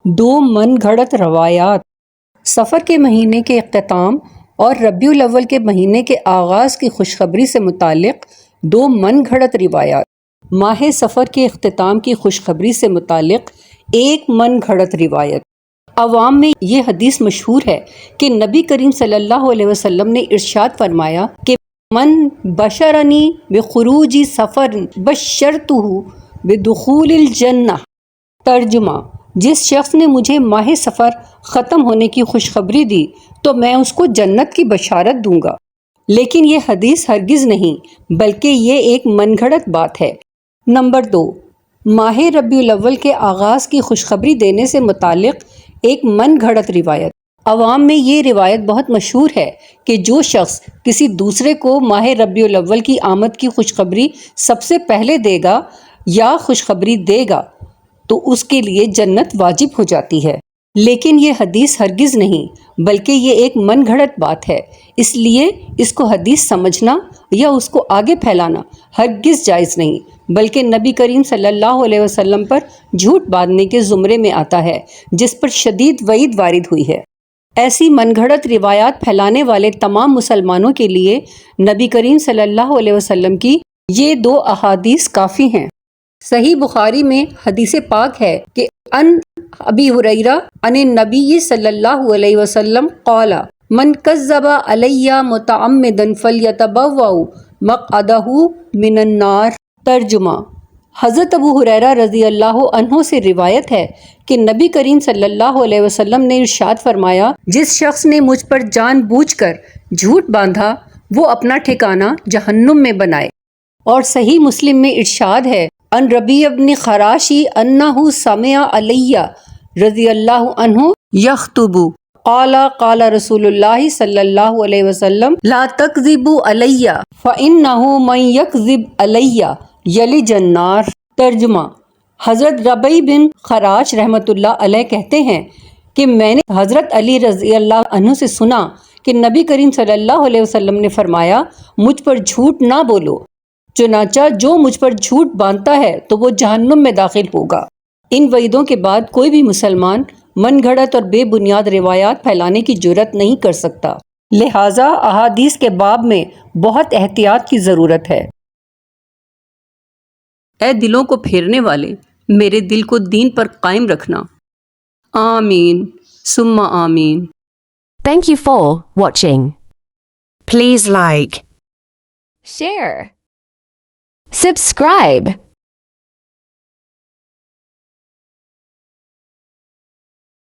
دو من گھڑت روایات، سفر کے مہینے کے اختتام اور ربیع الاول کے مہینے کے آغاز کی خوشخبری سے متعلق دو من گھڑت روایات۔ ماہ سفر کے اختتام کی خوشخبری سے متعلق ایک من گھڑت روایت۔ عوام میں یہ حدیث مشہور ہے کہ نبی کریم صلی اللہ علیہ وسلم نے ارشاد فرمایا کہ من بشرنی بخروج سفر بشرتہ بدخول الجنہ۔ ترجمہ: جس شخص نے مجھے ماہ سفر ختم ہونے کی خوشخبری دی تو میں اس کو جنت کی بشارت دوں گا۔ لیکن یہ حدیث ہرگز نہیں بلکہ یہ ایک من گھڑت بات ہے۔ نمبر 2، ماہ ربیع الاول کے آغاز کی خوشخبری دینے سے متعلق ایک من گھڑت روایت۔ عوام میں یہ روایت بہت مشہور ہے کہ جو شخص کسی دوسرے کو ماہ ربیع الاول کی آمد کی خوشخبری سب سے پہلے دے گا یا خوشخبری دے گا تو اس کے لیے جنت واجب ہو جاتی ہے۔ لیکن یہ حدیث ہرگز نہیں بلکہ یہ ایک من گھڑت بات ہے، اس لیے اس کو حدیث سمجھنا یا اس کو آگے پھیلانا ہرگز جائز نہیں، بلکہ نبی کریم صلی اللہ علیہ وسلم پر جھوٹ باندھنے کے زمرے میں آتا ہے جس پر شدید وعید وارد ہوئی ہے۔ ایسی من گھڑت روایات پھیلانے والے تمام مسلمانوں کے لیے نبی کریم صلی اللہ علیہ وسلم کی یہ دو احادیث کافی ہیں۔ صحیح بخاری میں حدیث پاک ہے کہ ان ابی ہریرہ عن النبی صلی اللہ علیہ وسلم قال من کذب علی متعمدا فلیتبوأ مقعدہ من النار۔ ترجمہ: حضرت ابو ہریرہ رضی اللہ عنہ سے روایت ہے کہ نبی کریم صلی اللہ علیہ وسلم نے ارشاد فرمایا، جس شخص نے مجھ پر جان بوجھ کر جھوٹ باندھا وہ اپنا ٹھکانہ جہنم میں بنائے۔ اور صحیح مسلم میں ارشاد ہے، ان ربیع بن خراشی انہ سمع علی رضی اللہ عنہ یخطب قال قال رسول اللہ صلی اللہ علیہ وسلم لا تکذبوا علی فانہ من یکذب علی یلج النار۔ ترجمہ: حضرت ربیع بن خراش رحمۃ اللہ علیہ کہتے ہیں کہ میں نے حضرت علی رضی اللہ عنہ سے سنا کہ نبی کریم صلی اللہ علیہ وسلم نے فرمایا، مجھ پر جھوٹ نہ بولو، چنانچہ جو مجھ پر جھوٹ باندھتا ہے تو وہ جہنم میں داخل ہوگا۔ ان وعیدوں کے بعد کوئی بھی مسلمان من گھڑت اور بے بنیاد روایات پھیلانے کی جرات نہیں کر سکتا، لہٰذا احادیث کے باب میں بہت احتیاط کی ضرورت ہے۔ اے دلوں کو پھیرنے والے، میرے دل کو دین پر قائم رکھنا۔ آمین ثم آمین۔ Thank you for watching. Please like, Share. Subscribe.